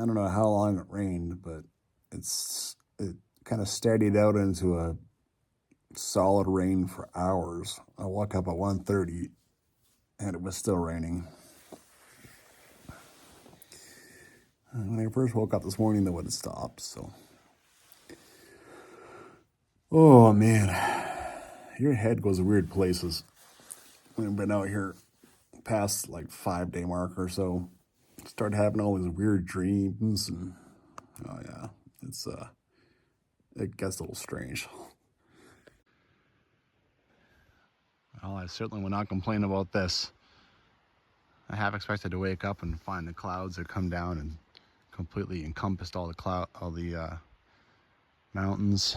I don't know how long it rained, but it kind of steadied out into a solid rain for hours. I woke up at 1:30 and it was still raining. When I first woke up this morning, though, it had stopped. So, oh man, your head goes weird places. We've been out here past like 5-day mark or so. Started having all these weird dreams, and oh yeah, it gets a little strange. Well, I certainly will not complain about this. I half expected to wake up and find the clouds that come down and completely encompassed all the mountains.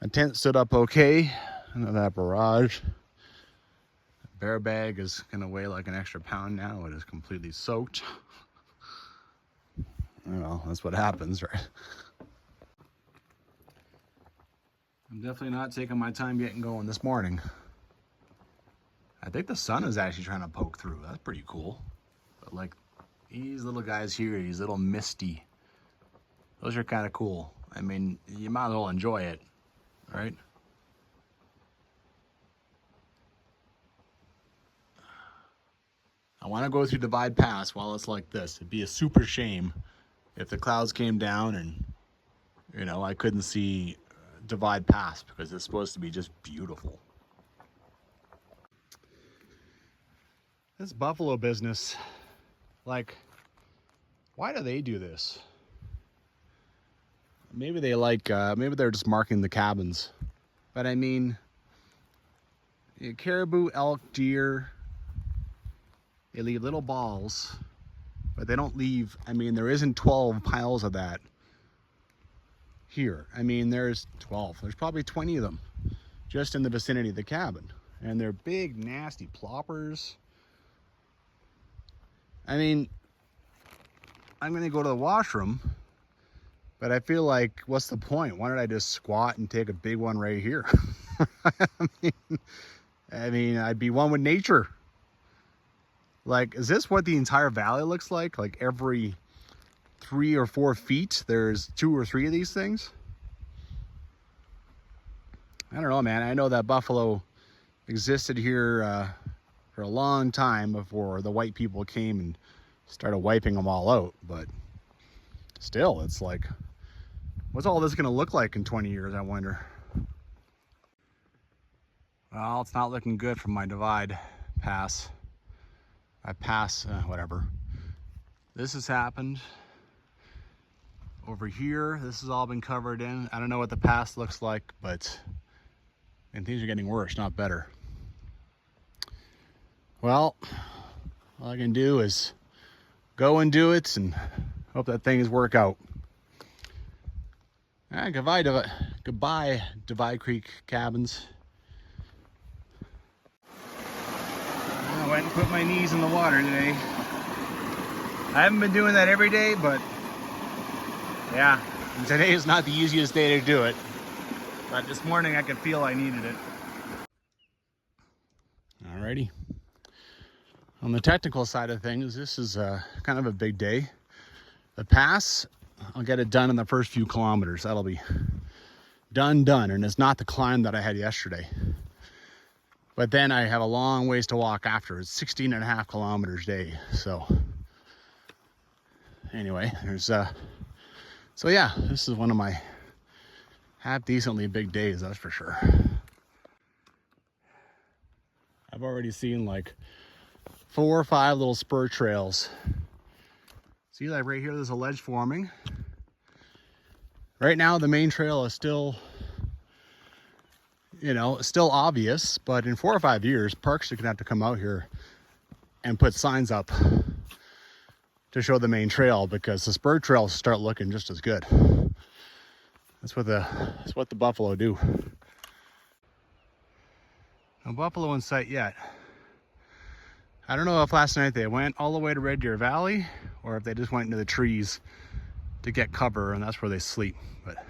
My tent stood up okay under that barrage. The bear bag is gonna weigh like an extra pound now. It is completely soaked. Well, that's what happens, right? I'm definitely not taking my time getting going this morning. I think the sun is actually trying to poke through. That's pretty cool. But like these little guys here, these little misty, those are kind of cool. I mean, you might as well enjoy it, right? I want to go through Divide Pass while it's like this. It'd be a super shame if the clouds came down and, you know, I couldn't see Divide Pass because it's supposed to be just beautiful. This buffalo business, like, why do they do this? Maybe they like, maybe they're just marking the cabins. But I mean, caribou, elk, deer, they leave little balls, but they don't leave, I mean, there isn't 12 piles of that here. I mean, there's 12, there's probably 20 of them just in the vicinity of the cabin. And they're big, nasty ploppers. I mean, I'm gonna go to the washroom, but I feel like, what's the point? Why don't I just squat and take a big one right here? I mean, I'd be one with nature. Like, is this what the entire valley looks like? Like every 3 or 4 feet, there's 2 or 3 of these things? I don't know, man. I know that buffalo existed here for a long time before the white people came and started wiping them all out. But still, it's like, what's all this gonna look like in 20 years, I wonder? Well, it's not looking good for my Divide Pass. Whatever. This has happened. Over here, this has all been covered in. I don't know what the pass looks like, but and things are getting worse, not better. Well, all I can do is go and do it and hope that things work out. Goodbye, Divide Creek cabins. I went and put my knees in the water today. I haven't been doing that every day, but yeah, today is not the easiest day to do it. But this morning I could feel I needed it. Alrighty. On the technical side of things, this is kind of a big day. The pass, I'll get it done in the first few kilometers. That'll be done. And it's not the climb that I had yesterday. But then I have a long ways to walk after. It's 16.5 kilometers a day. So anyway, there's so yeah, this is one of my half decently big days, that's for sure. I've already seen like 4 or 5 little spur trails. See, like right here, there's a ledge forming. Right now, the main trail is still, you know, still obvious, but in 4 or 5 years, parks are gonna have to come out here and put signs up to show the main trail, because the spur trails start looking just as good. That's what the buffalo do. No buffalo in sight yet. I don't know if last night they went all the way to Red Deer Valley or if they just went into the trees to get cover and that's where they sleep. But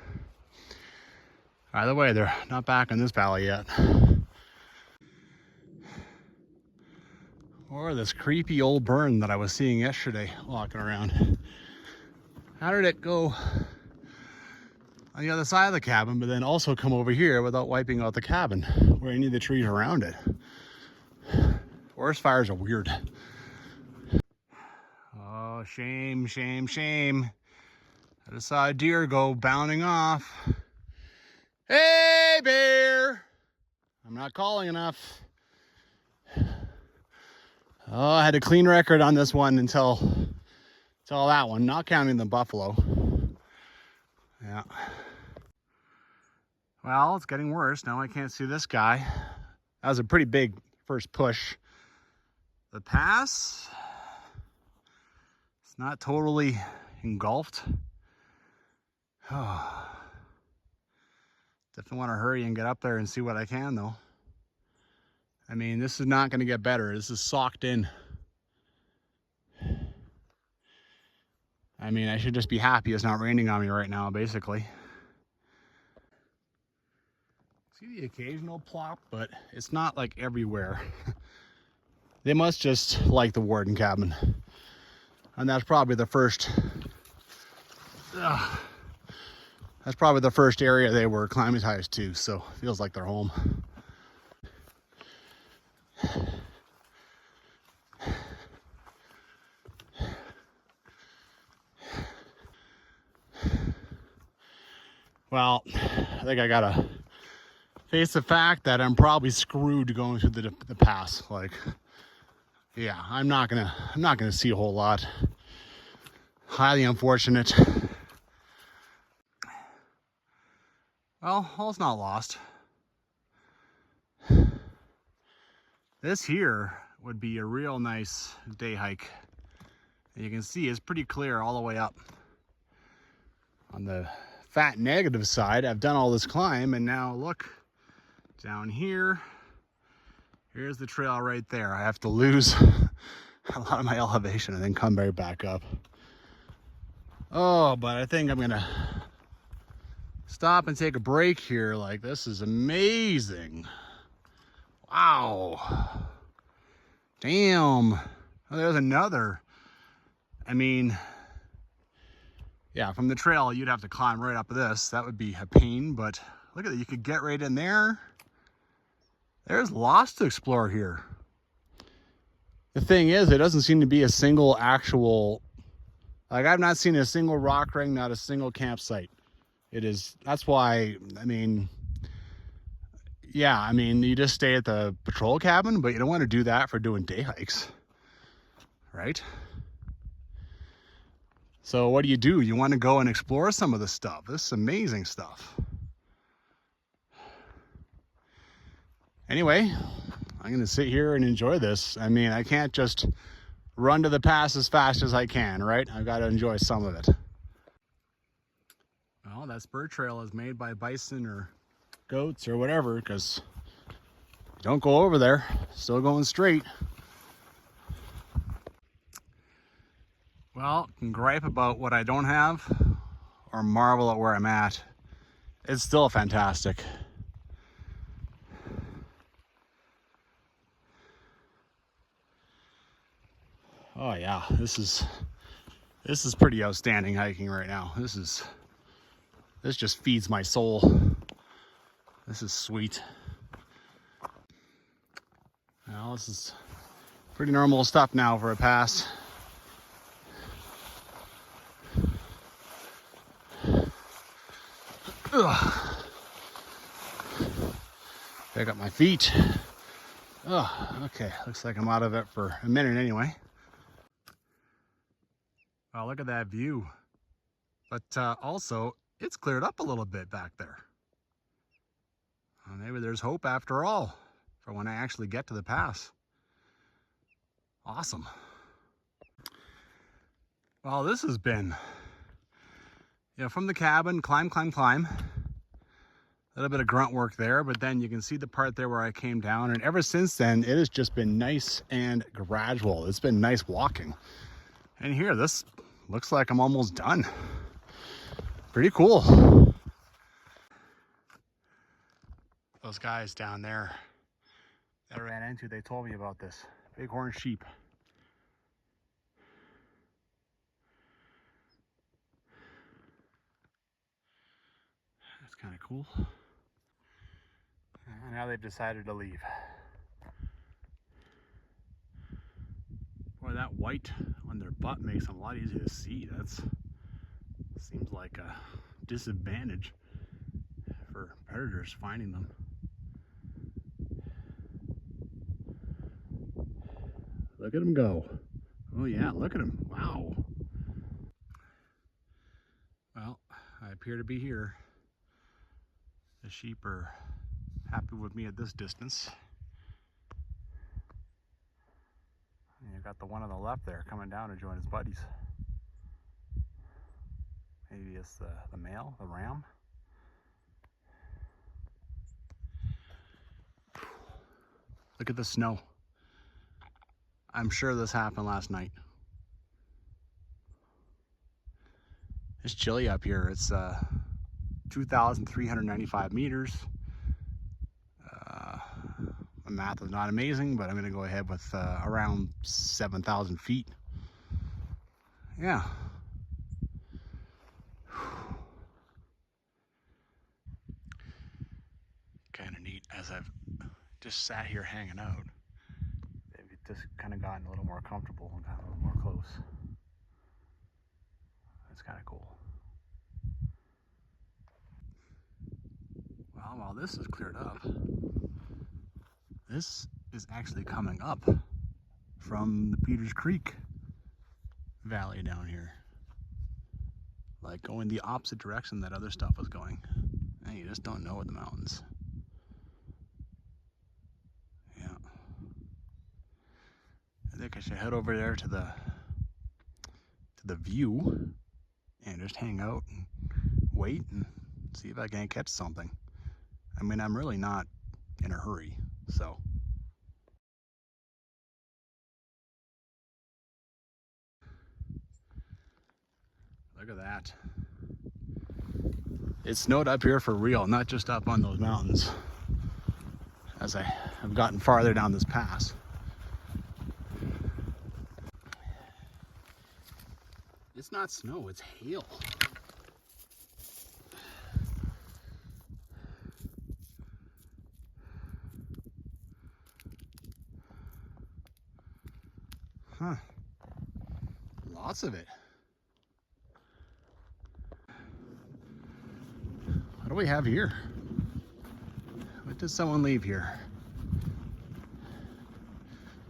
either way, they're not back in this valley yet. Or this creepy old burn that I was seeing yesterday walking around. How did it go on the other side of the cabin, but then also come over here without wiping out the cabin or any of the trees around it? Forest fires are weird. Oh, shame, shame, shame. I just saw a deer go bounding off. Hey, bear! I'm not calling enough. Oh, I had a clean record on this one until that one, not counting the buffalo. Yeah. Well, it's getting worse. Now I can't see this guy. That was a pretty big first push. The pass, it's not totally engulfed. Oh. Definitely want to hurry and get up there and see what I can, though. I mean, this is not going to get better. This is socked in. I mean, I should just be happy it's not raining on me right now, basically. See the occasional plop, but it's not like everywhere. They must just like the warden cabin. And that's probably the first... that's probably the first area they were acclimatized to, so it feels like they're home. Well, I think I gotta face the fact that I'm probably screwed going through the pass. Like, yeah, I'm not gonna see a whole lot. Highly unfortunate. Well, all's not lost. This here would be a real nice day hike. And you can see it's pretty clear all the way up. On the fat negative side, I've done all this climb, and now look down here. Here's the trail right there. I have to lose a lot of my elevation and then come right back up. Oh, but I think I'm gonna stop and take a break here. Like, this is amazing. Wow. Damn. Oh, there's another. I mean, yeah, from the trail, you'd have to climb right up this. That would be a pain, but look at it. You could get right in there. There's lots to explore here. The thing is, there doesn't seem to be a single actual, like, I've not seen a single rock ring, not a single campsite. That's why, I mean, yeah, I mean, you just stay at the patrol cabin, but you don't want to do that for doing day hikes, right? So what do? You want to go and explore some of this stuff. This is amazing stuff. Anyway, I'm going to sit here and enjoy this. I mean, I can't just run to the pass as fast as I can, right? I've got to enjoy some of it. Well, that spur trail is made by bison or goats or whatever, because don't go over there. Still going straight. Well, can gripe about what I don't have or marvel at where I'm at. It's still fantastic. Oh yeah, this is pretty outstanding hiking right now. This just feeds my soul. This is sweet. Well, this is pretty normal stuff now for a pass. Ugh. Pick up my feet. Oh, okay. Looks like I'm out of it for a minute anyway. Wow, look at that view. But also, it's cleared up a little bit back there. Well, maybe there's hope after all for when I actually get to the pass. Awesome. Well, this has been, from the cabin, climb. A little bit of grunt work there, but then you can see the part there where I came down, and ever since then, it has just been nice and gradual. It's been nice walking. And here, this looks like I'm almost done. Pretty cool. Those guys down there that I ran into, they told me about this Bighorn sheep. That's kind of cool. And now they've decided to leave. Boy, that white on their butt makes them a lot easier to see. That's seems like a disadvantage for predators finding them. Look at them go. Oh yeah, look at them. Wow. Well, I appear to be here. The sheep are happy with me at this distance. And you got the one on the left there coming down to join his buddies. Maybe it's the male, the ram. Look at the snow. I'm sure this happened last night. It's chilly up here. It's 2,395 meters. My math is not amazing, but I'm going to go ahead with around 7,000 feet. Yeah. Kind of neat as I've just sat here hanging out. They've just kind of gotten a little more comfortable and gotten a little more close. That's kind of cool. Well, while this is cleared up, this is actually coming up from the Peters Creek Valley down here. Like going the opposite direction that other stuff was going. And you just don't know with the mountains. Yeah. I think I should head over there to the view and just hang out and wait and see if I can catch something. I mean, I'm really not in a hurry, so. Look at that. It snowed up here for real, not just up on those mountains as I have gotten farther down this pass. It's not snow, it's hail. Huh. Lots of it. What do we have here? What did someone leave here?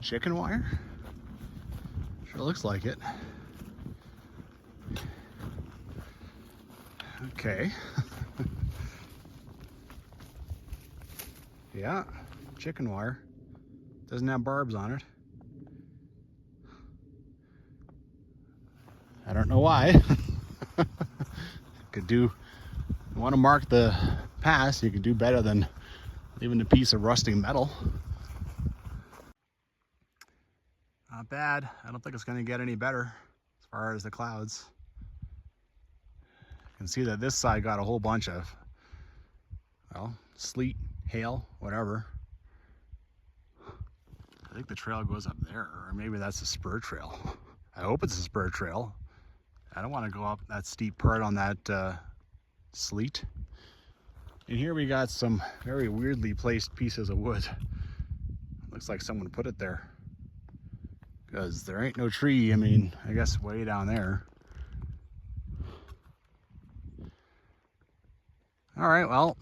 Chicken wire? Sure looks like it. Okay. Yeah, chicken wire. Doesn't have barbs on it. I don't know why. Could do, you want to mark the pass, you could do better than leaving a piece of rusting metal. Not bad. I don't think it's going to get any better as far as the clouds. You can see that this side got a whole bunch of, well, sleet, hail, whatever. I think the trail goes up there, or maybe that's a spur trail. I hope it's a spur trail. I don't want to go up that steep part on that sleet. And here we got some very weirdly placed pieces of wood. Looks like someone put it there, because there ain't no tree. I mean, I guess way down there. All right, well,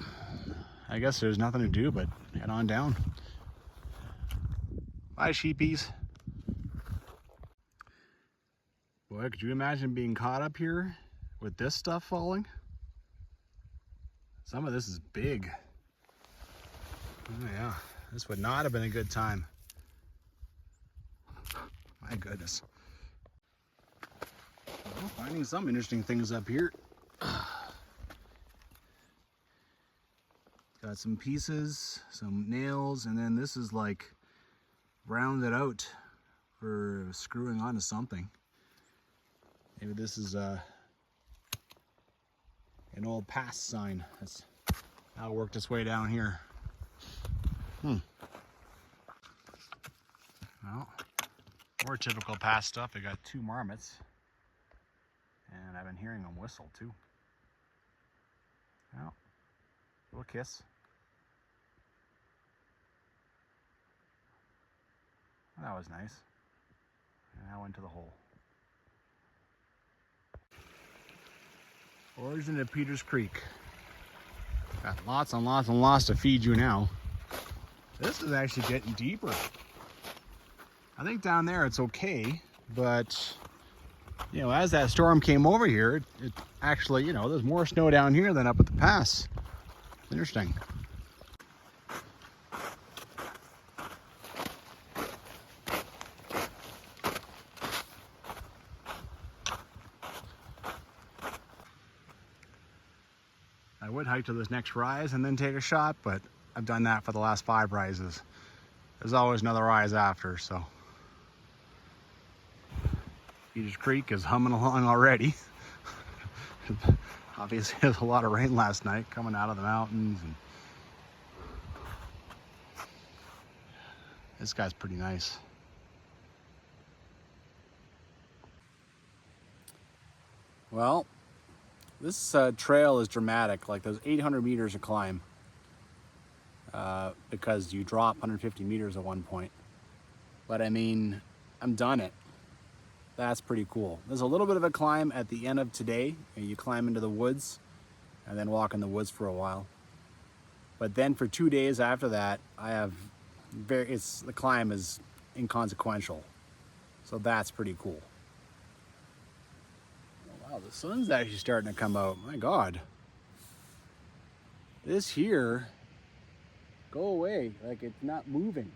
I guess there's nothing to do but head on down. Bye, sheepies. Boy, could you imagine being caught up here with this stuff falling? Some of this is big. Oh yeah, this would not have been a good time. My goodness. Well, finding some interesting things up here. Got some pieces, some nails, and then this is like rounded out for screwing onto something. Maybe this is an old pass sign. That's how it worked its way down here. Well, More typical pass stuff. I got 2 marmots. And I've been hearing them whistle too. Well, little kiss. That was nice. And I went to the hole. Origin of Peters Creek. Got lots and lots and lots to feed you now. This is actually getting deeper. I think down there it's okay, but you know, as that storm came over here, it actually, you know, there's more snow down here than up at the pass. Interesting. I would hike to this next rise and then take a shot, but I've done that for the last 5 rises. There's always another rise after, so. Peters Creek is humming along already. Obviously, there's a lot of rain last night coming out of the mountains. And this guy's pretty nice. Well, this trail is dramatic. Like, there's 800 meters to climb because you drop 150 meters at one point. But I mean, I'm done it. That's pretty cool. There's a little bit of a climb at the end of today. You climb into the woods and then walk in the woods for a while. But then for 2 days after that, I have the climb is inconsequential. So that's pretty cool. Oh, wow, the sun's actually starting to come out. My God. This here, go away. Like, it's not moving.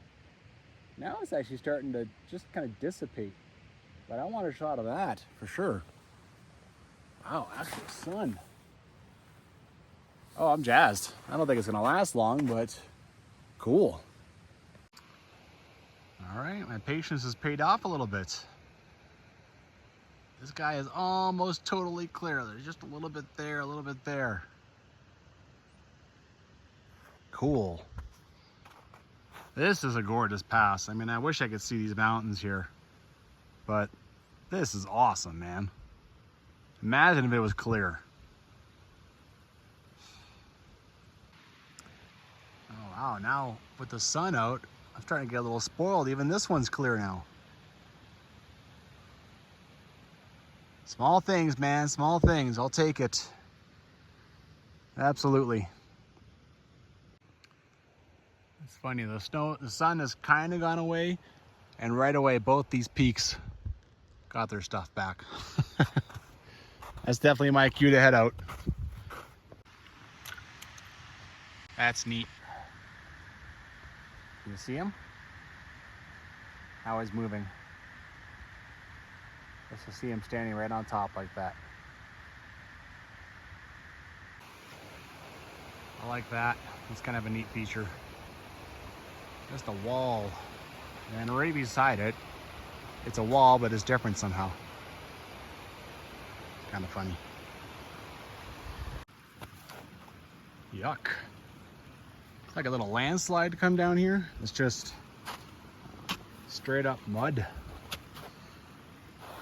Now it's actually starting to just kind of dissipate. But I want a shot of that for sure. Wow, actual sun. Oh, I'm jazzed. I don't think it's gonna last long, but cool. All right, my patience has paid off a little bit. This guy is almost totally clear. There's just a little bit there, a little bit there. Cool. This is a gorgeous pass. I mean, I wish I could see these mountains here. But this is awesome, man. Imagine if it was clear. Oh, wow. Now, with the sun out, I'm starting to get a little spoiled. Even this one's clear now. Small things, man. Small things. I'll take it. Absolutely. It's funny. The sun has kind of gone away. And right away, both these peaks got their stuff back. That's definitely my cue to head out. That's neat. Can you see him? How he's moving. Just to see him standing right on top like that. I like that. It's kind of a neat feature. Just a wall. And right beside it, it's a wall, but it's different somehow. Kind of funny. Yuck. It's like a little landslide to come down here. It's just straight up mud.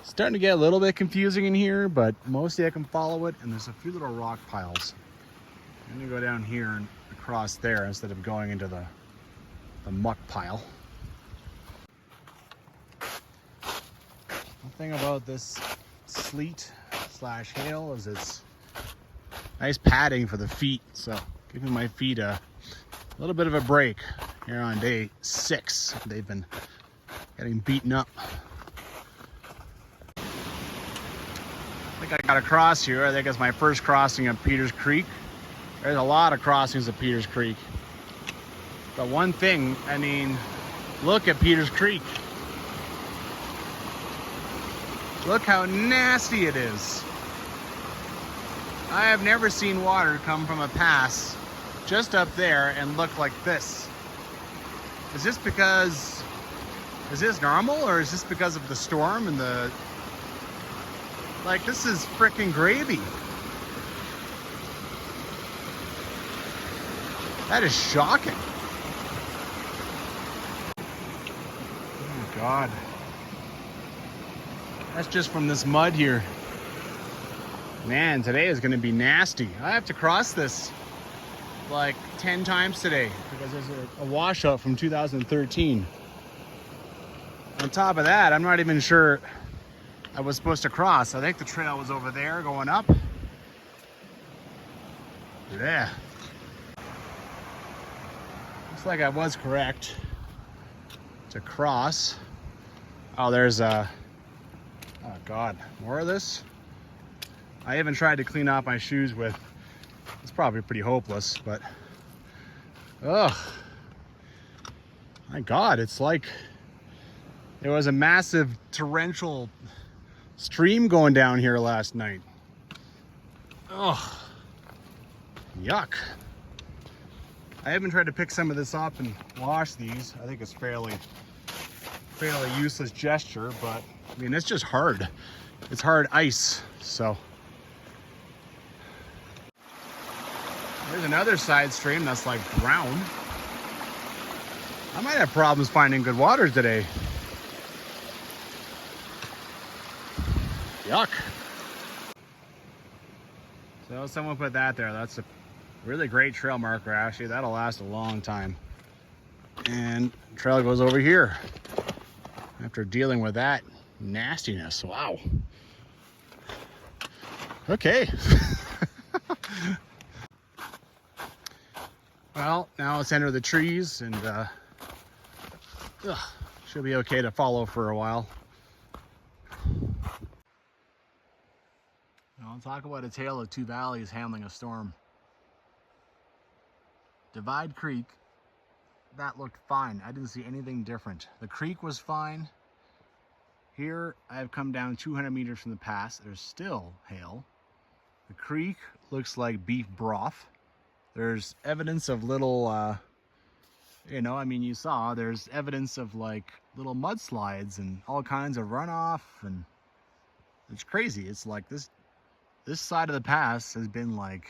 It's starting to get a little bit confusing in here, but mostly I can follow it, and there's a few little rock piles. I'm gonna go down here and across there instead of going into the muck pile. The thing about this sleet / hail is it's nice padding for the feet, so giving my feet a little bit of a break here on day 6. They've been getting beaten up. I think I got a cross here. I think it's my first crossing of Peters Creek. There's a lot of crossings of Peters Creek. But one thing, I mean, look at Peters Creek. Look how nasty it is. I have never seen water come from a pass just up there and look like this. Is this normal, or is this because of the storm and the... Like, this is frickin' gravy. That is shocking. Oh, God. That's just from this mud here. Man, today is gonna be nasty. I have to cross this like 10 times today because there's a washout from 2013. On top of that, I'm not even sure I was supposed to cross. I think the trail was over there going up. Yeah. Looks like I was correct to cross. Oh, there's a, oh God, more of this? I even tried to clean off my shoes with, it's probably pretty hopeless, but, oh, my God, it's like there was a massive torrential stream going down here last night. Oh, yuck. I even tried to pick some of this up and wash these. I think it's fairly useless gesture, but I mean, it's just hard. It's hard ice, so. There's another side stream that's like brown. I might have problems finding good water today. Yuck. So someone put that there. That's a really great trail marker, actually. That'll last a long time. And trail goes over here after dealing with that nastiness. Wow. Okay. Well, now let's enter the trees, and should be okay to follow for a while. I'll talk about a tale of two valleys handling a storm. Divide Creek, that looked fine. I didn't see anything different. The creek was fine. Here, I've come down 200 meters from the pass. There's still hail. The creek looks like beef broth. There's evidence of little, you saw, there's evidence of like little mudslides and all kinds of runoff, and it's crazy. It's like this side of the pass has been like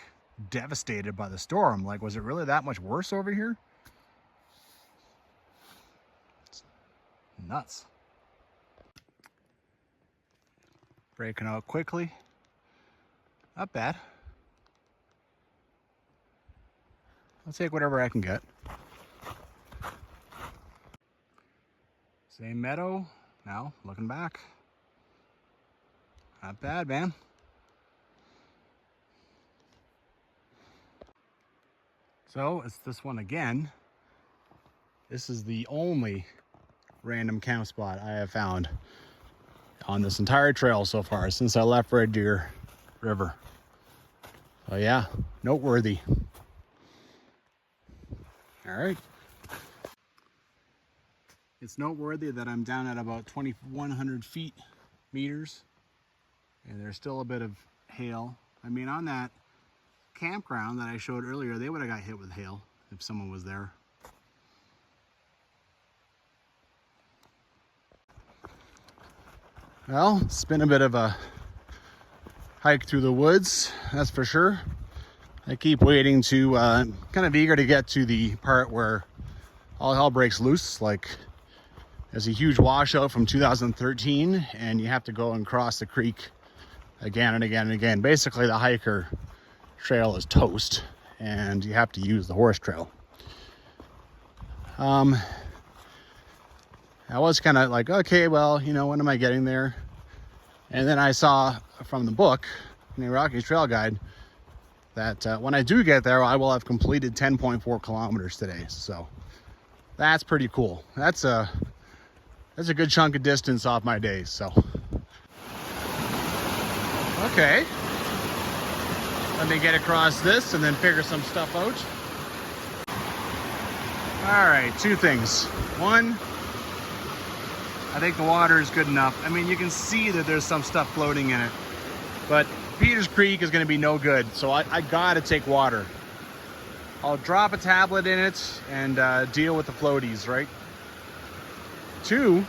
devastated by the storm. Like, was it really that much worse over here? It's nuts. Breaking out quickly. Not bad. I'll take whatever I can get. Same meadow. Now, looking back. Not bad, man. So, it's this one again. This is the only random camp spot I have found on this entire trail so far since I left Red Deer River. So yeah, noteworthy. All right. It's noteworthy that I'm down at about 2,100 meters, and there's still a bit of hail. I mean, on that campground that I showed earlier, they would have got hit with hail if someone was there. Well, it's been a bit of a hike through the woods, that's for sure. I keep waiting to, kind of eager to get to the part where all hell breaks loose. Like, there's a huge washout from 2013, and you have to go and cross the creek again and again and again. Basically, the hiker trail is toast, and you have to use the horse trail. I was kind of like, okay, well, when am I getting there? And then I saw from the book, the Rockies Trail Guide, that when I do get there, I will have completed 10.4 kilometers today. So that's pretty cool. That's a good chunk of distance off my day. So, okay. Let me get across this and then figure some stuff out. All right, two things. One, I think the water is good enough. I mean, you can see that there's some stuff floating in it, but Peters Creek is going to be no good, so I gotta take water. I'll drop a tablet in it and deal with the floaties, right? Two,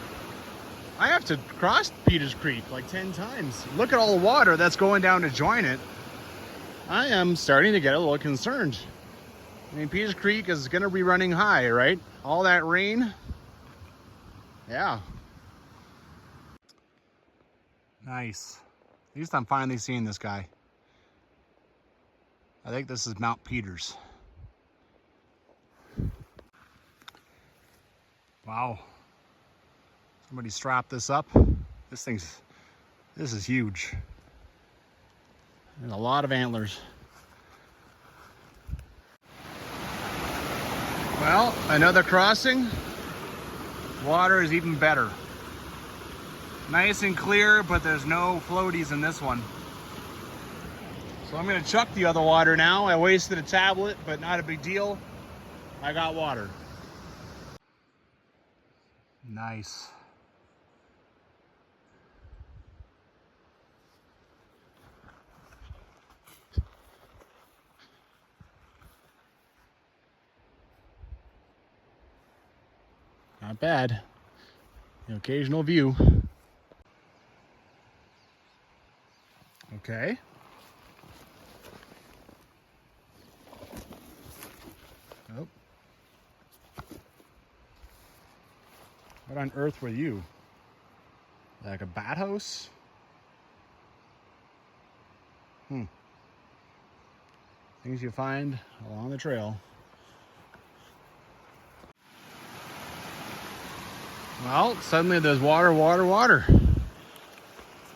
I have to cross Peters Creek like 10 times. Look at all the water that's going down to join it. I am starting to get a little concerned. I mean, Peters Creek is going to be running high, right? All that rain. Yeah. Nice. At least I'm finally seeing this guy. I think this is Mount Peters. Wow. Somebody strap this up. This is huge. There's a lot of antlers. Well, another crossing. Water is even better. Nice and clear, but there's no floaties in this one. So I'm gonna chuck the other water now. I wasted a tablet, but not a big deal. I got water. Nice. Not bad. The occasional view. Okay. Oh. What on earth were you? Like a bat house? Things you find along the trail. Well, suddenly there's water, water, water.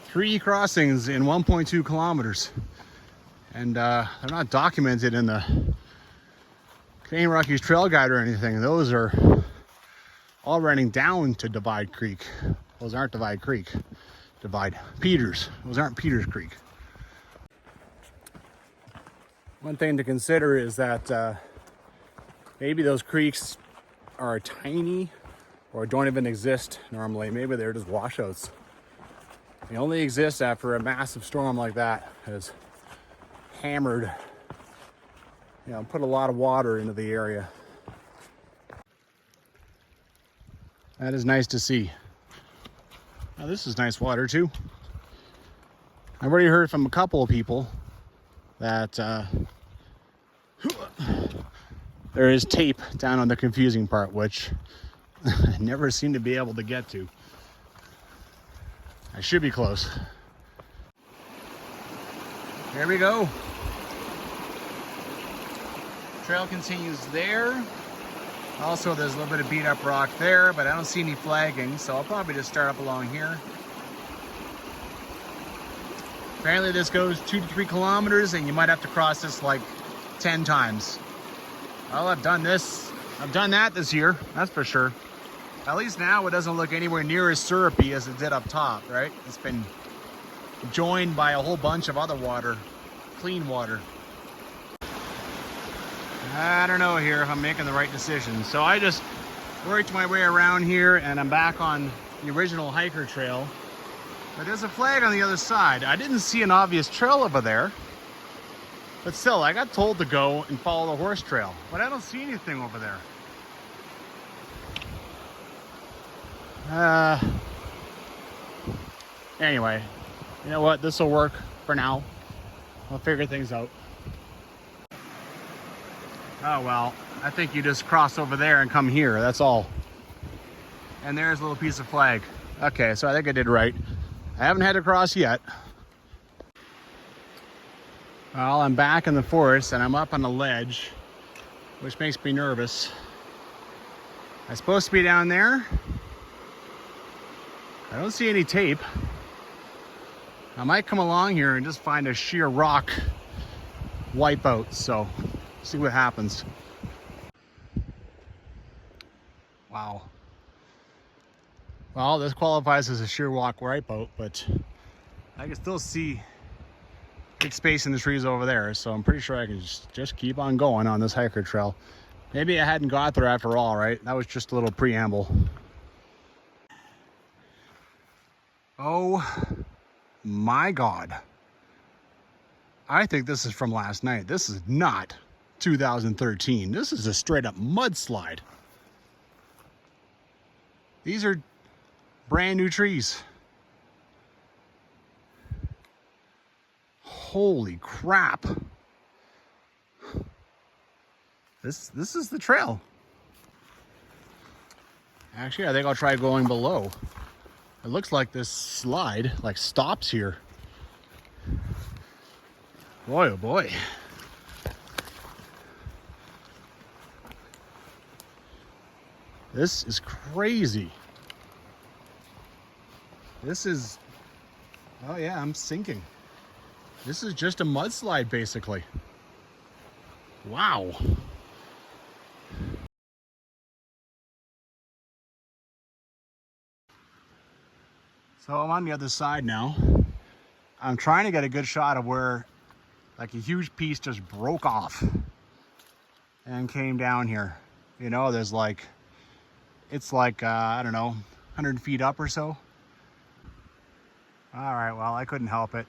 3 crossings in 1.2 kilometers. And they're not documented in the Canadian Rockies Trail Guide or anything. Those are all running down to Divide Creek. Those aren't Divide Creek. Divide Peters. Those aren't Peters Creek. One thing to consider is that maybe those creeks are tiny or don't even exist normally. Maybe they're just washouts. They only exist after a massive storm like that has hammered, put a lot of water into the area. That is nice to see. Now this is nice water too. I've already heard from a couple of people that there is tape down on the confusing part, which I never seem to be able to get to. I should be close. There we go. Trail continues there. Also, there's a little bit of beat up rock there, but I don't see any flagging, so I'll probably just start up along here. Apparently this goes 2 to 3 kilometers, and you might have to cross this like 10 times. Well, I've done that this year, that's for sure. At least now it doesn't look anywhere near as syrupy as it did up top, right? It's been joined by a whole bunch of other water, clean water. I don't know here if I'm making the right decision. So I just worked my way around here and I'm back on the original hiker trail. But there's a flag on the other side. I didn't see an obvious trail over there. But still, I got told to go and follow the horse trail. But I don't see anything over there. Anyway, you know what? This will work for now. I'll figure things out. Oh, well, I think you just cross over there and come here. That's all. And there's a little piece of flag. Okay, so I think I did right. I haven't had to cross yet. Well, I'm back in the forest and I'm up on a ledge, which makes me nervous. I'm supposed to be down there. I don't see any tape. I might come along here and just find a sheer rock wipeout, so see what happens. Wow. Well, this qualifies as a sheer rock wipeout, but I can still see big space in the trees over there, so I'm pretty sure I can just keep on going on this hiker trail. Maybe I hadn't got there after all, right? That was just a little preamble. Oh my God. I think this is from last night. This is not 2013. This is a straight up mudslide. These are brand new trees. Holy crap. This is the trail. Actually, I think I'll try going below. It looks like this slide like stops here. Boy, oh boy. This is crazy. This is, oh yeah, I'm sinking. This is just a mudslide basically. Wow. So I'm on the other side now. I'm trying to get a good shot of where like a huge piece just broke off and came down here. You know, there's like, it's like, I don't know, 100 feet up or so. All right, well, I couldn't help it.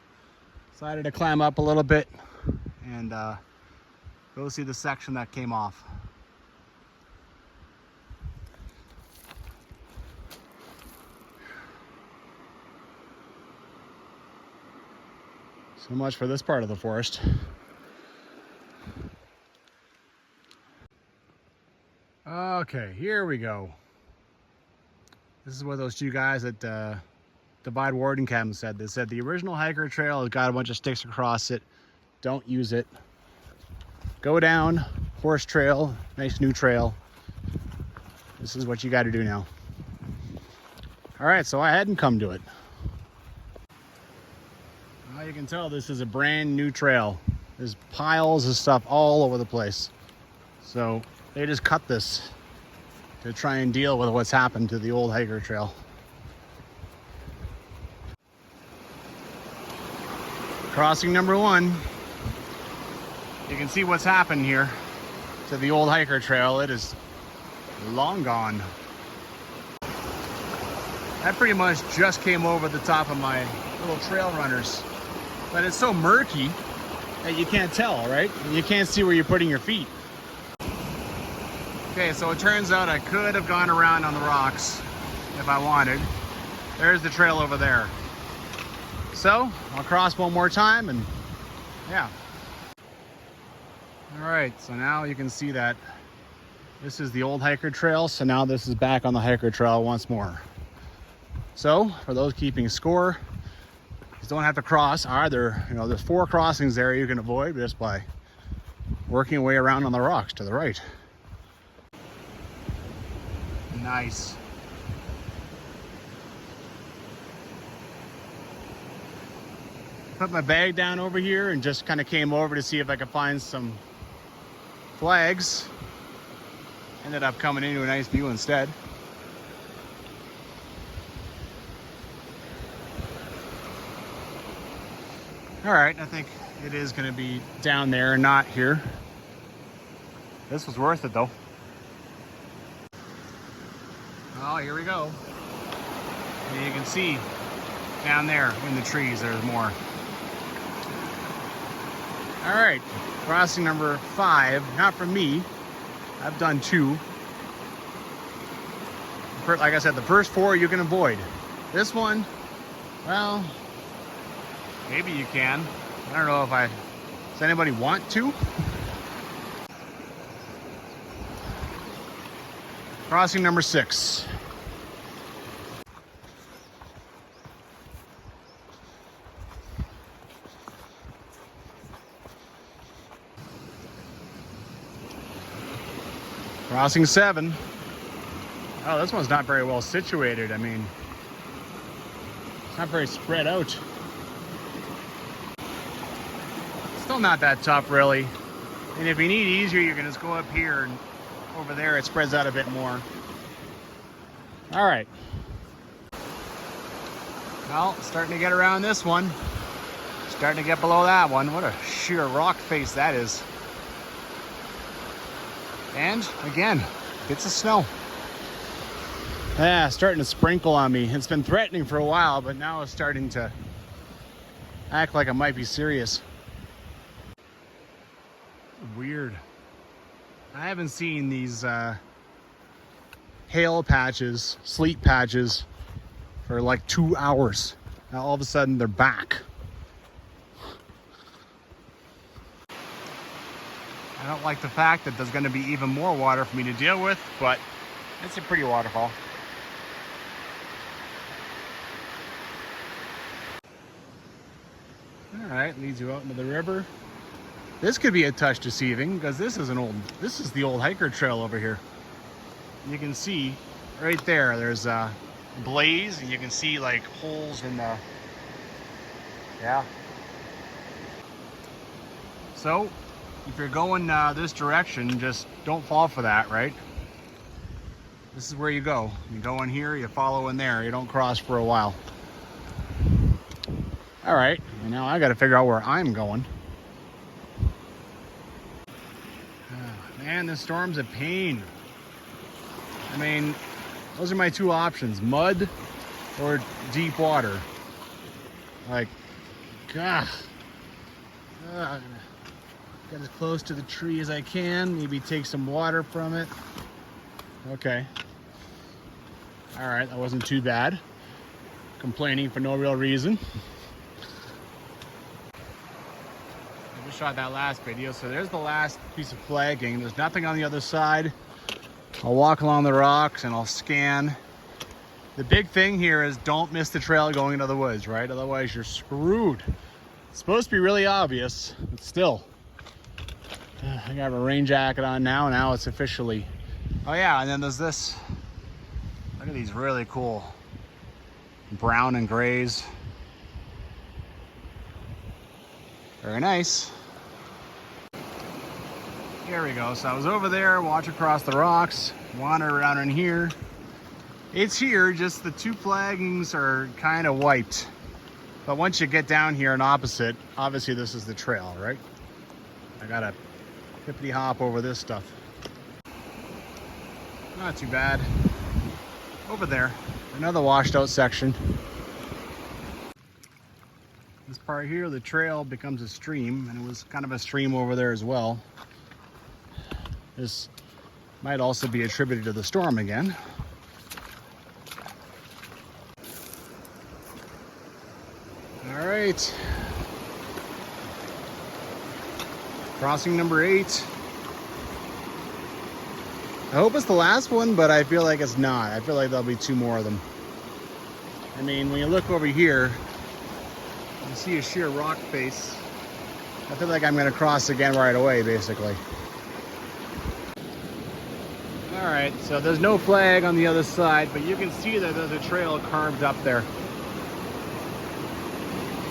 Decided to climb up a little bit and go see the section that came off. So much for this part of the forest. Okay, here we go. This is what those two guys at Divide Warden Cabin said. They said the original hiker trail has got a bunch of sticks across it. Don't use it. Go down, horse trail, nice new trail. This is what you got to do now. All right, so I hadn't come to it. Well, you can tell this is a brand new trail. There's piles of stuff all over the place. So they just cut this to try and deal with what's happened to the old hiker trail. Crossing number 1. You can see what's happened here to the old hiker trail. It is long gone. That pretty much just came over the top of my little trail runners. But it's so murky that you can't tell, right? You can't see where you're putting your feet. Okay, so it turns out I could have gone around on the rocks if I wanted. There's the trail over there. So I'll cross one more time and yeah. All right, so now you can see that this is the old hiker trail. So now this is back on the hiker trail once more. So for those keeping score, you don't have to cross either. You know, there's 4 crossings there you can avoid just by working your way around on the rocks to the right. Nice. Put my bag down over here and just kind of came over to see if I could find some flags. Ended up coming into a nice view instead. All right, I think it is going to be down there and not here. This was worth it though. Oh, here we go. And you can see down there in the trees, there's more. All right, crossing number 5, not for me. I've done 2. Like I said, the first 4 you can avoid. This one, well, maybe you can. I don't know if does anybody want to? Crossing number 6. Crossing 7. Oh, this one's not very well situated. I mean, it's not very spread out. Still not that tough, really. And if you need easier, you can just go up here and over there it spreads out a bit more. All right. Well, starting to get around this one. Starting to get below that one. What a sheer rock face that is. And again, bits of snow. Yeah, starting to sprinkle on me. It's been threatening for a while, but now it's starting to act like it might be serious. Weird. I haven't seen these hail patches, sleet patches for like 2 hours. Now all of a sudden they're back. I don't like the fact that there's going to be even more water for me to deal with, but it's a pretty waterfall. right? Leads you out into the river. This could be a touch deceiving because this is the old hiker trail over here. You can see right there, there's a blaze, and you can see like holes in the, yeah. So if you're going this direction, just don't fall for that, right? This is where you go. You go in here, you follow in there, you don't cross for a while. All right, and now I got to figure out where I'm going. Man, this storm's a pain. I mean, those are my two options, mud or deep water. Like, God. Get as close to the tree as I can, maybe take some water from it. Okay. All right, that wasn't too bad. Complaining for no real reason. I just shot that last video, so there's the last piece of flagging. There's nothing on the other side. I'll walk along the rocks and I'll scan. The big thing here is don't miss the trail going into the woods, right? Otherwise you're screwed. It's supposed to be really obvious, but still. I got a rain jacket on now. Now it's officially. Oh yeah, and then there's this. Look at these really cool brown and grays. Very nice. Here we go. So I was over there, watch across the rocks, wander around in here. It's here, just the two flaggings are kind of wiped. But once you get down here and opposite, obviously this is the trail, right? I gotta hippity hop over this stuff. Not too bad. Over there, another washed out section. This part here, the trail becomes a stream, and it was kind of a stream over there as well. This might also be attributed to the storm again. All right. Crossing number 8. I hope it's the last one, but I feel like it's not. I feel like there'll be 2 more of them. I mean, when you look over here, you see a sheer rock face. I feel like I'm gonna cross again right away, basically. All right, so there's no flag on the other side, but you can see that there's a trail carved up there.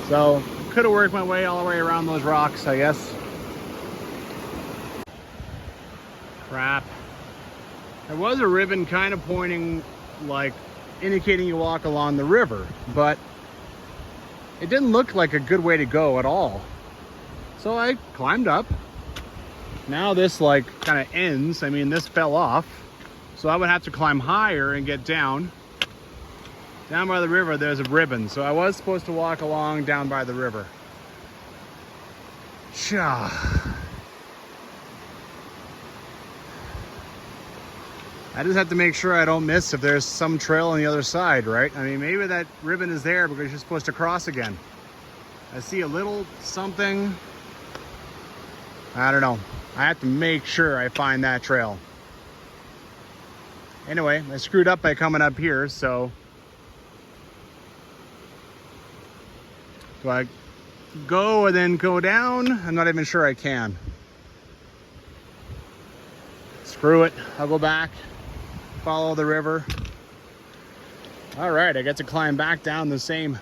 So, could have worked my way all the way around those rocks, I guess. Crap. There was a ribbon kind of pointing, like, indicating you walk along the river, but it didn't look like a good way to go at all. So I climbed up. Now this, like, kind of ends. I mean, this fell off. So I would have to climb higher and get down. Down by the river, there's a ribbon. So I was supposed to walk along down by the river. Sha. I just have to make sure I don't miss if there's some trail on the other side, right? I mean, maybe that ribbon is there because you're supposed to cross again. I see a little something. I don't know. I have to make sure I find that trail. Anyway, I screwed up by coming up here, so do I go and then go down? I'm not even sure I can. Screw it. I'll go back. Follow the river. All right, I get to climb back down the same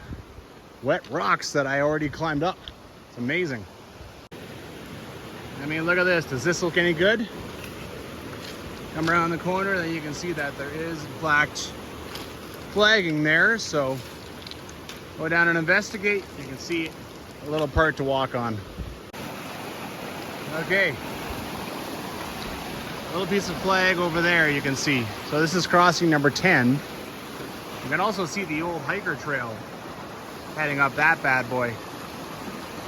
wet rocks that I already climbed up. It's amazing. I mean, look at this. Does this look any good? Come around the corner, then you can see that there is black flagging there. So go down and investigate. You can see a little part to walk on. Okay. Little piece of flag over there you can see. So this is crossing number 10. You can also see the old hiker trail heading up that bad boy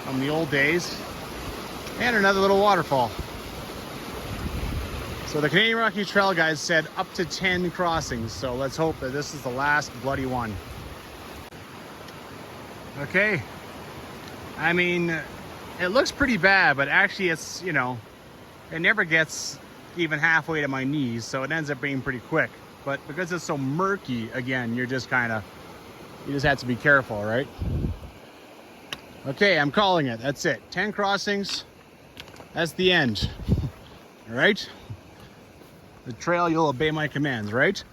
from the old days. And another little waterfall. So the Canadian Rockies Trail guys said up to 10 crossings. So let's hope that this is the last bloody one. Okay. I mean, it looks pretty bad, but actually it's, you know, it never gets even halfway to my knees, so it ends up being pretty quick. But because it's so murky, again, you're just kind of, you just have to be careful, right? Okay, I'm calling it. That's it. 10 crossings. That's the end. All right? The trail, you'll obey my commands, right?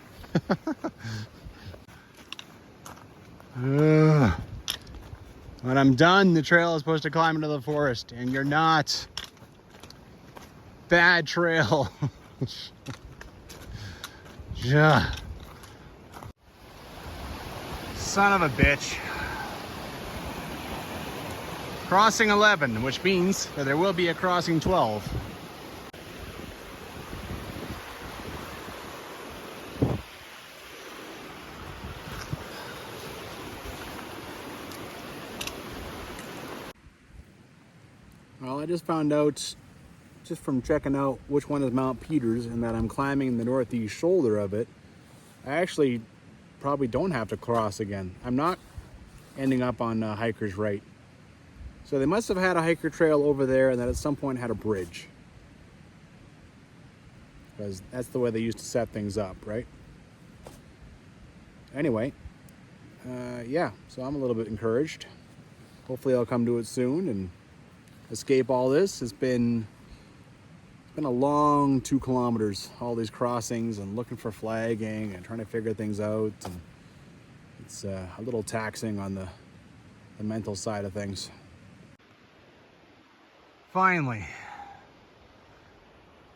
When I'm done, the trail is supposed to climb into the forest, and you're not. Bad trail. Yeah. Son of a bitch. Crossing 11, which means that there will be a crossing 12. Well, I just found out, just from checking out which one is Mount Peters and that I'm climbing the northeast shoulder of it, I actually probably don't have to cross again. I'm not ending up on Hiker's Right. So they must have had a hiker trail over there and that at some point had a bridge. Because that's the way they used to set things up, right? Anyway, yeah, so I'm a little bit encouraged. Hopefully I'll come to it soon and escape all this. It's been a long 2 kilometers, all these crossings and looking for flagging and trying to figure things out. And it's a little taxing on the mental side of things. Finally.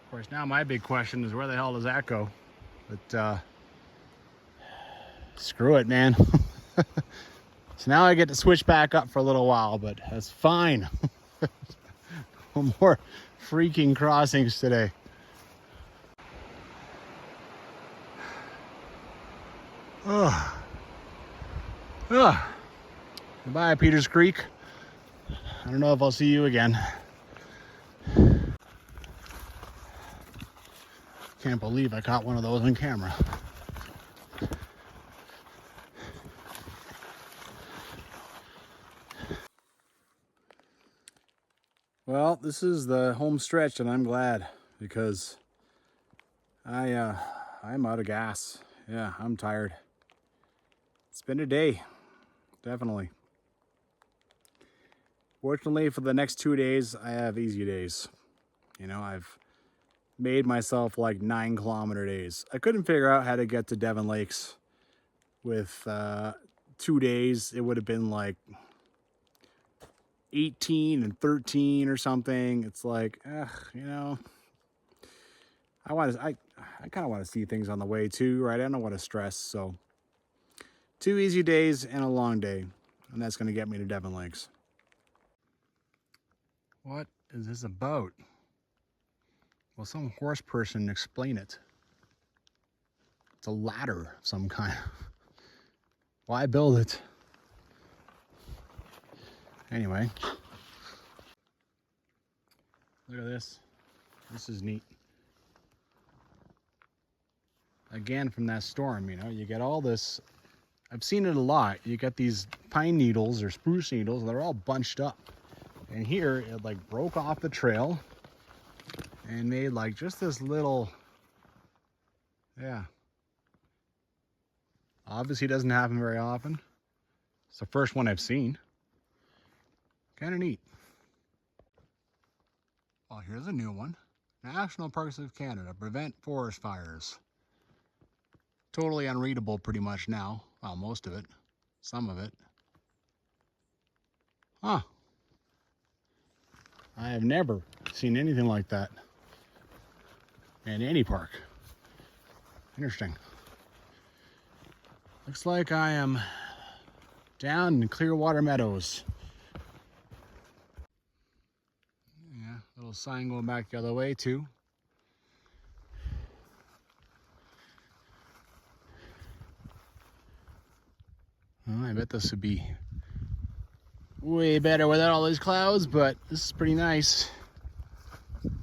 Of course, now my big question is where the hell does that go? But screw it, man. So now I get to switch back up for a little while, but that's fine. No more freaking crossings today. Oh. Oh. Goodbye, Peters Creek. I don't know if I'll see you again. Can't believe I caught one of those on camera. Well, this is the home stretch and I'm glad because I'm out of gas. Yeah, I'm tired. It's been a day, definitely. Fortunately, for the next 2 days, I have easy days. You know, I've made myself like 9 kilometer days. I couldn't figure out how to get to Devon Lakes with 2 days. It would have been like 18 and 13 or something. It's like, you know, I kind of want to see things on the way too, right? I don't want to stress. So 2 easy days and a long day, and that's going to get me to Devon Lakes. What is this about? Will some horse person explain it? It's a ladder of some kind. Why build it? Anyway. Look at this. This is neat. Again, from that storm, you know, you get all this. I've seen it a lot. You get these pine needles or spruce needles. They're all bunched up. And here, it like broke off the trail and made like just this little, yeah. Obviously doesn't happen very often. It's the first one I've seen. Kind of neat. Well, here's a new one. National Parks of Canada, prevent forest fires. Totally unreadable pretty much now. Well, most of it. Some of it. Huh. I have never seen anything like that in any park. Interesting. Looks like I am down in Clearwater Meadows. Yeah, little sign going back the other way too. Well, I bet this would be way better without all these clouds, but this is pretty nice. Well,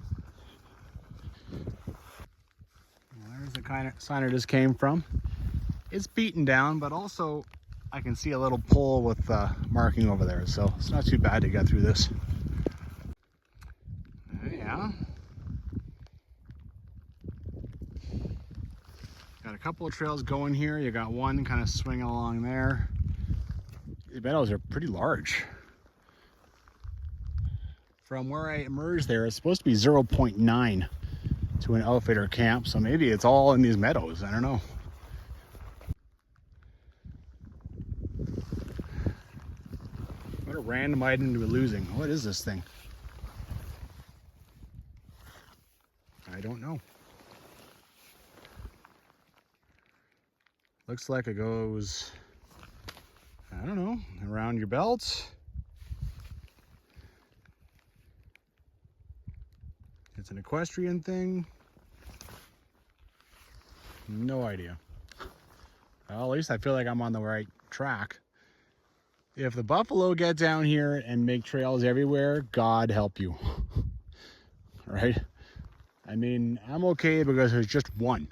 there's the kind of sign I just came from. It's beaten down, but also I can see a little pole with marking over there, so it's not too bad to get through this. Yeah. Got a couple of trails going here. You got one kind of swinging along there. The meadows are pretty large. from where I emerged there, it's supposed to be 0.9 to an outfitter camp. So maybe it's all in these meadows. I don't know. What a random item to be losing. What is this thing? I don't know. Looks like it goes, I don't know, around your belt. It's an equestrian thing. No idea. Well, at least I feel like I'm on the right track. If the buffalo get down here and make trails everywhere, God help you. Right? I mean, I'm okay because there's just one.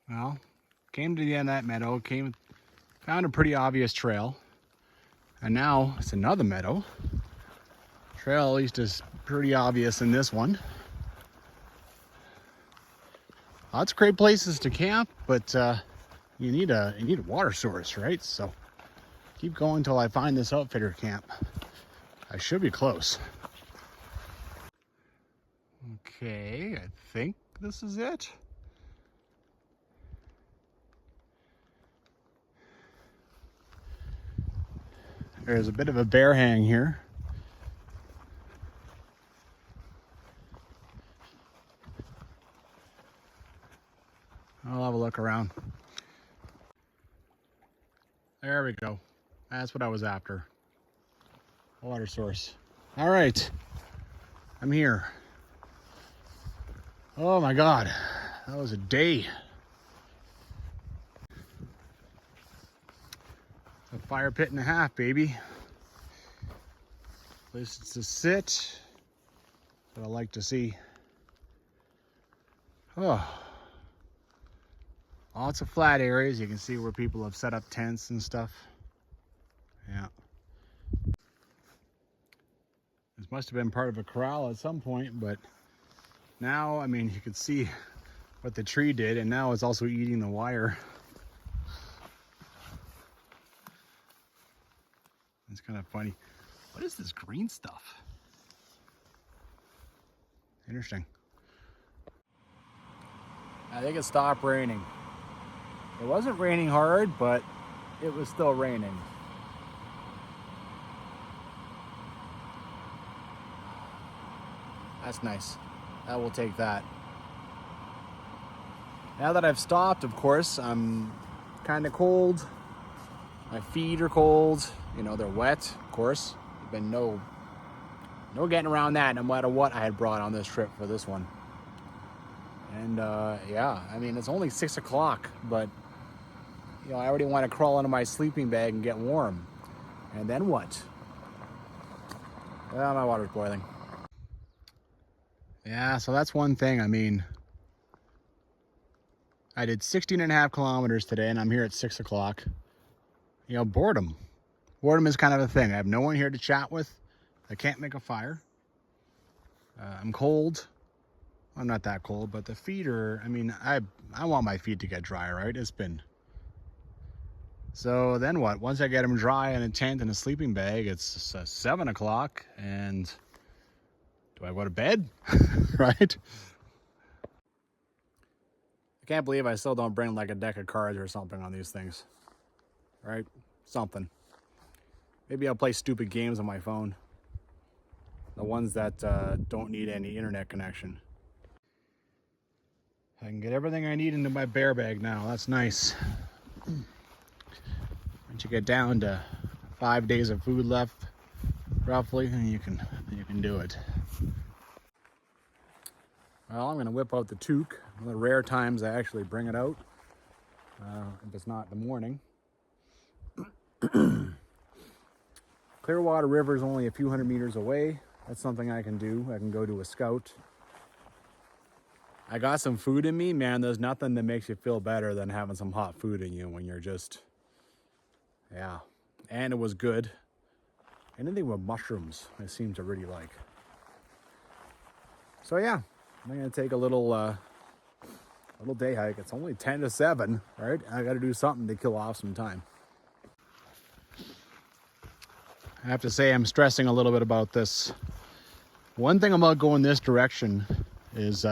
Well, came to the end of that meadow, found a pretty obvious trail. And now it's another meadow. Trail at least is pretty obvious in this one. Lots of great places to camp, but you need a water source, right? So keep going till I find this outfitter camp. I should be close. Okay, I think this is it. There's a bit of a bear hang here. I'll have a look around. There we go. That's what I was after. Water source. All right, I'm here. Oh my God, that was a day. A fire pit and a half, baby. Places to sit. What I like to see. Oh, lots of flat areas. You can see where people have set up tents and stuff. Yeah. This must have been part of a corral at some point, but now, I mean, you can see what the tree did, and now it's also eating the wire. It's kind of funny. What is this green stuff? Interesting. I think it stopped raining. It wasn't raining hard, but it was still raining. That's nice. I will take that. Now that I've stopped, of course, I'm kind of cold. My feet are cold. You know, they're wet, of course. There's been no getting around that, no matter what I had brought on this trip for this one. And yeah, I mean, it's only 6 o'clock, but you know, I already want to crawl into my sleeping bag and get warm. And then what? Well, my water's boiling. Yeah, so that's one thing. I mean, I did 16.5 kilometers today, and I'm here at 6 o'clock. You know, boredom. Boredom is kind of a thing. I have no one here to chat with. I can't make a fire. I'm cold. I'm not that cold, but the feet are, I mean, I want my feet to get dry, right? It's been. So then what? Once I get them dry in a tent and a sleeping bag, it's 7 o'clock, and do I go to bed? Right? I can't believe I still don't bring like a deck of cards or something on these things. Right? Something. Maybe I'll play stupid games on my phone. The ones that don't need any internet connection. I can get everything I need into my bear bag now. That's nice. Once you get down to 5 days of food left, roughly, then you can do it. Well, I'm going to whip out the toque. One of the rare times I actually bring it out, if it's not in the morning. Clearwater River is only a few hundred meters away. That's something I can do. I can go to a scout. I got some food in me. Man, there's nothing that makes you feel better than having some hot food in you when you're just, yeah. And it was good. Anything with mushrooms, I seem to really like. So yeah, I'm gonna take a little day hike. It's only 10 to 7, right? I gotta do something to kill off some time. I have to say I'm stressing a little bit about this. One thing about going this direction is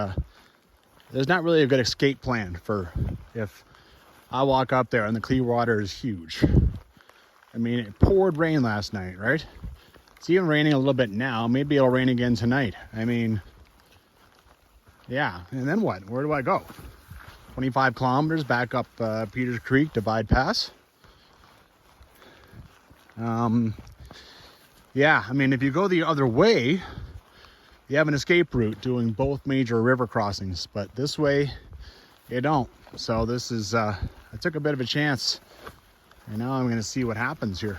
there's not really a good escape plan for if I walk up there, and the Clearwater is huge. I mean, it poured rain last night, right? It's even raining a little bit now. Maybe it'll rain again tonight. I mean, yeah. And then what? Where do I go? 25 kilometers back up Peters Creek, Divide Pass. Yeah, I mean, if you go the other way, you have an escape route doing both major river crossings, but this way you don't. So this is, I took a bit of a chance, and now I'm gonna see what happens here.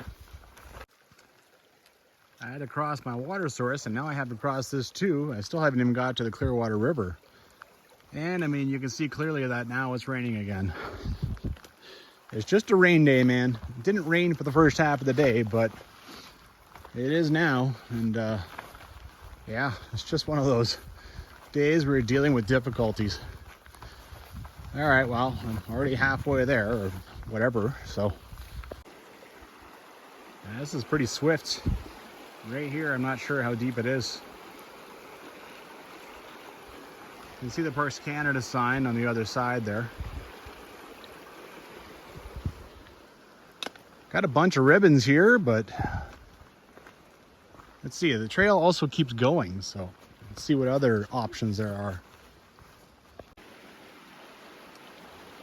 I had to cross my water source, and now I have to cross this too. I still haven't even got to the Clearwater River. And I mean, you can see clearly that now it's raining again. It's just a rain day, man. It didn't rain for the first half of the day, but it is now. And yeah, it's just one of those days where you're dealing with difficulties. All right, well, I'm already halfway there or whatever, so. Yeah, this is pretty swift. Right here, I'm not sure how deep it is. You can see the Parks Canada sign on the other side there. Got a bunch of ribbons here, but let's see, the trail also keeps going, so let's see what other options there are.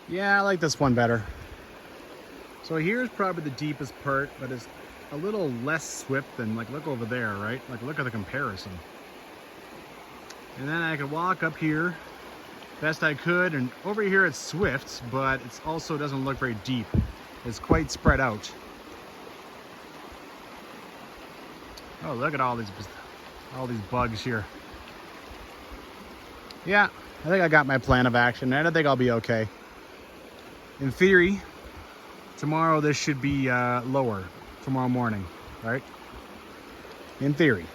Yeah, I like this one better. So here's probably the deepest part, but it's a little less swift than, like, look over there, right? Like, look at the comparison. And then I could walk up here best I could, and over here it's swift, but it also doesn't look very deep. It's quite spread out. Oh, look at all these bugs here. Yeah, I think I got my plan of action, and I think I'll be okay. In theory, tomorrow this should be lower, tomorrow morning, right? In theory.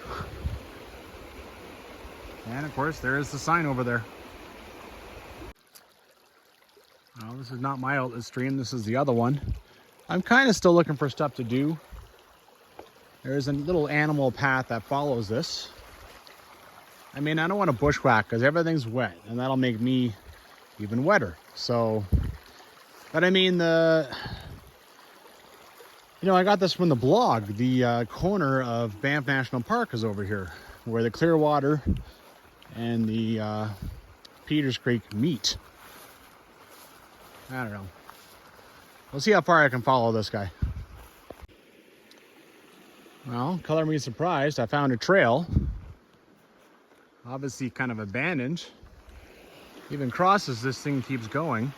And of course, there is the sign over there. Well, this is not my outlet stream, this is the other one. I'm kind of still looking for stuff to do. There's a little animal path that follows this. I mean, I don't want to bushwhack because everything's wet, and that'll make me even wetter. So, but I mean, I got this from the blog. The corner of Banff National Park is over here, where the Clearwater and the Peters Creek meet. I don't know. We'll see how far I can follow this guy. Well, color me surprised. I found a trail. Obviously kind of abandoned. Even crosses, this thing keeps going.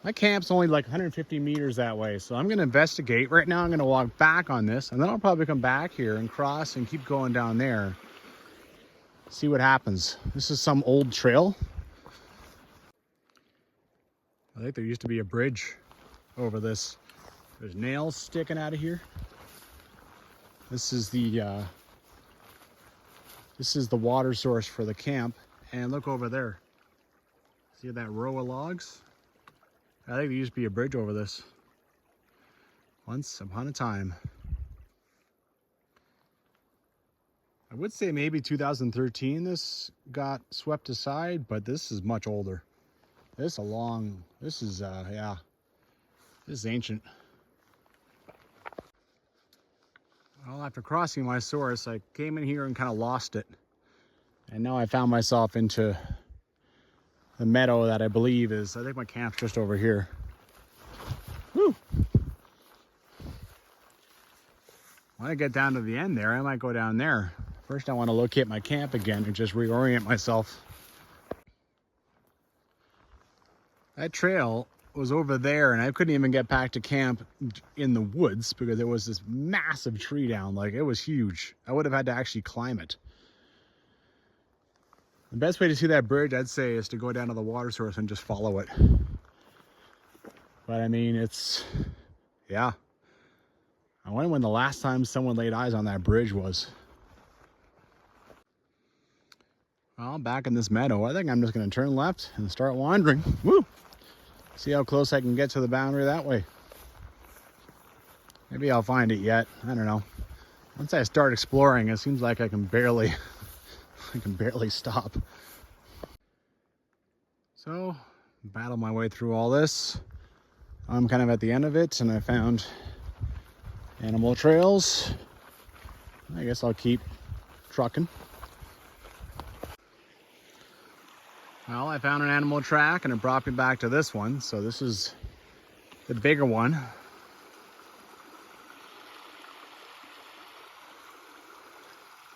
My camp's only like 150 meters that way, so I'm going to investigate. Right now I'm going to walk back on this, and then I'll probably come back here and cross and keep going down there. See what happens. This is some old trail. I think there used to be a bridge over this. There's nails sticking out of here. This is the water source for the camp. And look over there. See that row of logs? I think there used to be a bridge over this. Once upon a time. I would say maybe 2013 this got swept aside, but this is much older. This is ancient. Well, after crossing my source, I came in here and kind of lost it. And now I found myself into the meadow that I believe is, I think my camp's just over here. Woo! When I get down to the end there, I might go down there. First, I want to locate my camp again and just reorient myself. That trail was over there, and I couldn't even get back to camp in the woods because there was this massive tree down. Like, it was huge. I would have had to actually climb it. The best way to see that bridge, I'd say, is to go down to the water source and just follow it. But I mean, yeah. I wonder when the last time someone laid eyes on that bridge was. Well, back in this meadow, I think I'm just going to turn left and start wandering. Woo! See how close I can get to the boundary that way. Maybe I'll find it yet. I don't know. Once I start exploring, it seems like I can barely stop. So, battle my way through all this. I'm kind of at the end of it, and I found animal trails. I guess I'll keep trucking. Well, I found an animal track, and it brought me back to this one. So this is the bigger one.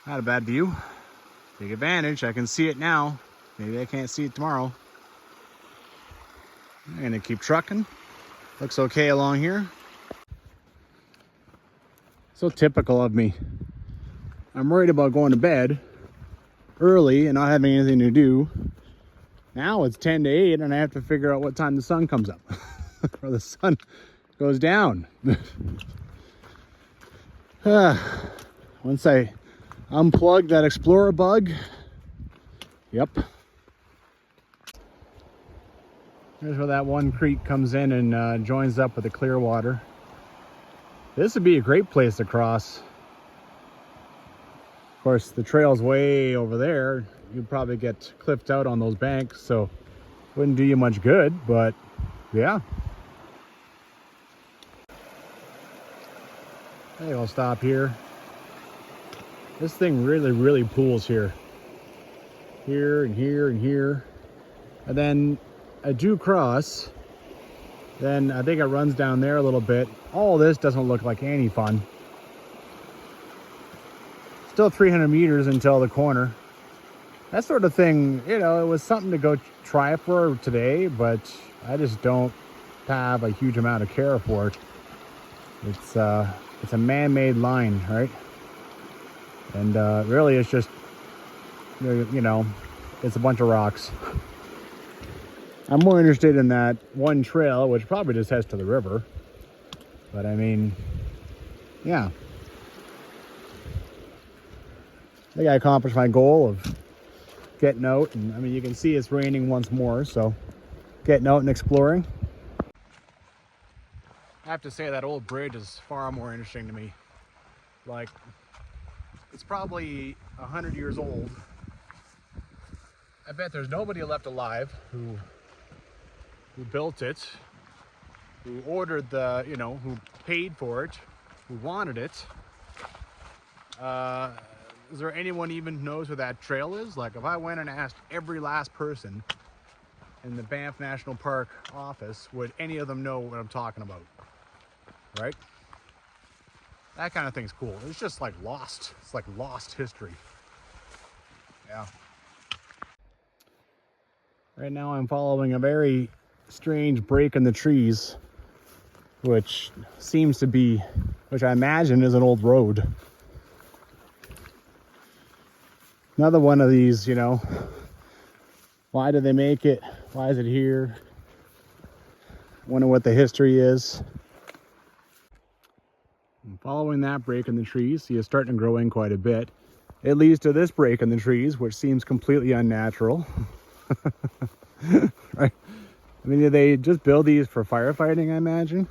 Not a bad view. Big advantage. I can see it now. Maybe I can't see it tomorrow. I'm gonna keep trucking. Looks okay along here. So typical of me. I'm worried about going to bed early and not having anything to do. Now it's 10 to 8 and I have to figure out what time the sun comes up or the sun goes down. Once I unplug that Explorer bug, yep. Here's where that one creek comes in and joins up with the Clearwater. This would be a great place to cross. Of course, the trail's way over there. You'd probably get clipped out on those banks, so wouldn't do you much good, but yeah. Maybe I'll stop here. This thing really pools here. Here and here and here. And then I do cross. Then I think it runs down there a little bit. All this doesn't look like any fun. Still 300 meters until the corner. That sort of thing, you know, it was something to go try for today, but I just don't have a huge amount of care for it. It's a man-made line, right? And really it's just, you know, it's a bunch of rocks. I'm more interested in that one trail, which probably just heads to the river. But I mean, yeah. I think I accomplished my goal of getting out. And I mean, you can see it's raining once more, so getting out and exploring. I have to say that old bridge is far more interesting to me. Like, it's probably 100 years old. I bet there's nobody left alive who built it, who ordered the, you know, who paid for it, who wanted it. Is there anyone even knows where that trail is? Like, if I went and asked every last person in the Banff National Park office, would any of them know what I'm talking about? Right? That kind of thing's cool. It's just like lost. It's like lost history. Yeah. Right now I'm following a very strange break in the trees, which seems to be, which I imagine is an old road. Another one of these, you know, why did they make it? Why is it here? Wonder what the history is. And following that break in the trees, see it's starting to grow in quite a bit. It leads to this break in the trees, which seems completely unnatural. Right? I mean, did they just build these for firefighting, I imagine?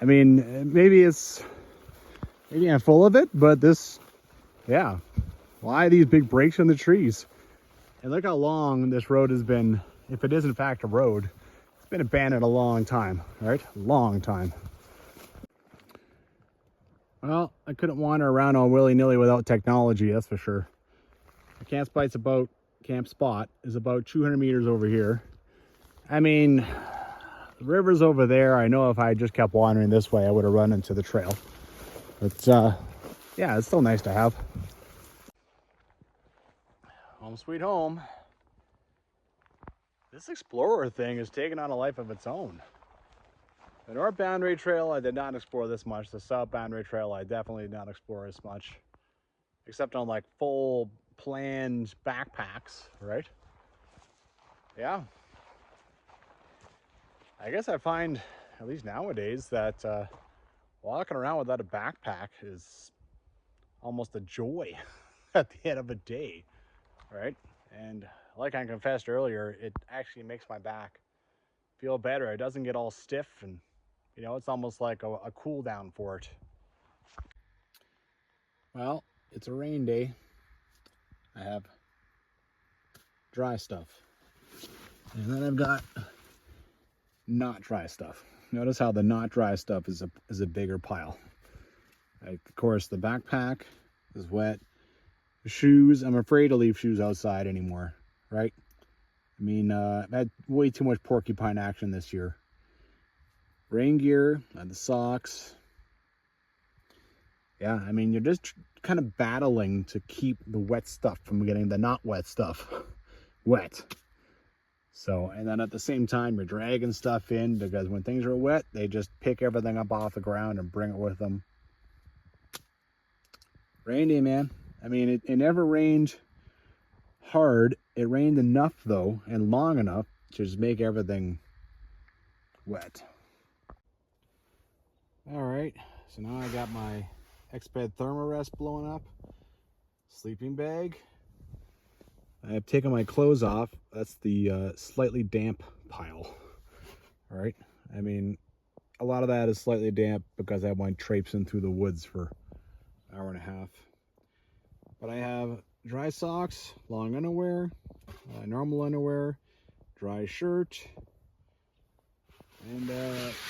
I mean, maybe I'm full of it, but this, yeah. Why these big breaks in the trees? And look how long this road has been, if it is in fact a road, it's been abandoned a long time, right? Long time. Well, I couldn't wander around all willy-nilly without technology, that's for sure. The camp spot is about 200 meters over here. I mean, the river's over there. I know if I just kept wandering this way, I would have run into the trail. But yeah, it's still nice to have. Home sweet home. This Explorer thing is taking on a life of its own. The North Boundary Trail, I did not explore this much. The South Boundary Trail, I definitely did not explore as much. Except on like full planned backpacks, right? Yeah. I guess I find, at least nowadays, that walking around without a backpack is almost a joy at the end of a day, right? And like I confessed earlier, it actually makes my back feel better. It doesn't get all stiff and You know, it's almost like a cool down for it. Well, it's a rain day. I have dry stuff. And then I've got not dry stuff. Notice how the not dry stuff is a bigger pile. Like, of course, the backpack is wet. The shoes, I'm afraid to leave shoes outside anymore, right? I mean, I've had way too much porcupine action this year. Rain gear, the socks. Yeah, I mean, you're just kind of battling to keep the wet stuff from getting the not wet stuff wet. So, and then at the same time, you're dragging stuff in because when things are wet, they just pick everything up off the ground and bring it with them. Rain day, man. I mean, it never rained hard. It rained enough, though, and long enough to just make everything wet. All right, so now I got my Exped Thermarest blowing up, sleeping bag. I have taken my clothes off. That's the slightly damp pile. All right, I mean, a lot of that is slightly damp because I went traipsing through the woods for an hour and a half. But I have dry socks, long underwear, normal underwear, dry shirt, and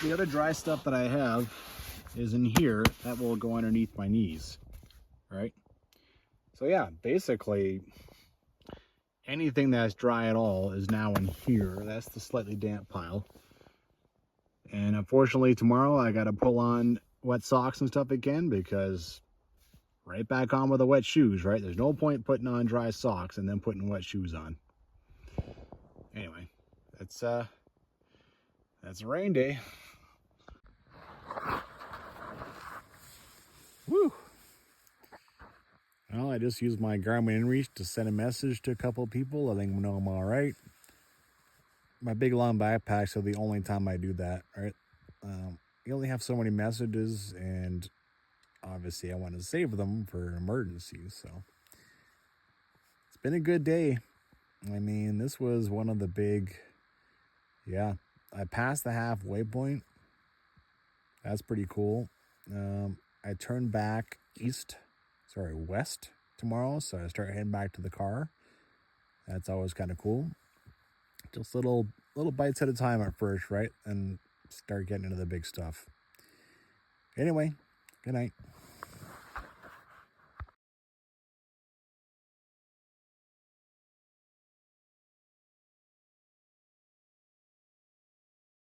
the other dry stuff that I have is in here. That will go underneath my knees, right? So yeah, basically anything that's dry at all is now in here. That's the slightly damp pile. And unfortunately tomorrow I got to pull on wet socks and stuff again because right back on with the wet shoes, right? There's no point putting on dry socks and then putting wet shoes on. Anyway, that's a rain day. Woo! Well, I just used my Garmin InReach to send a message to a couple of people, letting them know I'm all right. My big long backpacks are the only time I do that, right? You only have so many messages, and obviously I want to save them for emergencies, so it's been a good day. I mean, this was one of the big, yeah, I passed the halfway point. That's pretty cool. I turn back west tomorrow, so I start heading back to the car. That's always kind of cool. Just little bites at a time at first, right? And start getting into the big stuff. Anyway, good night.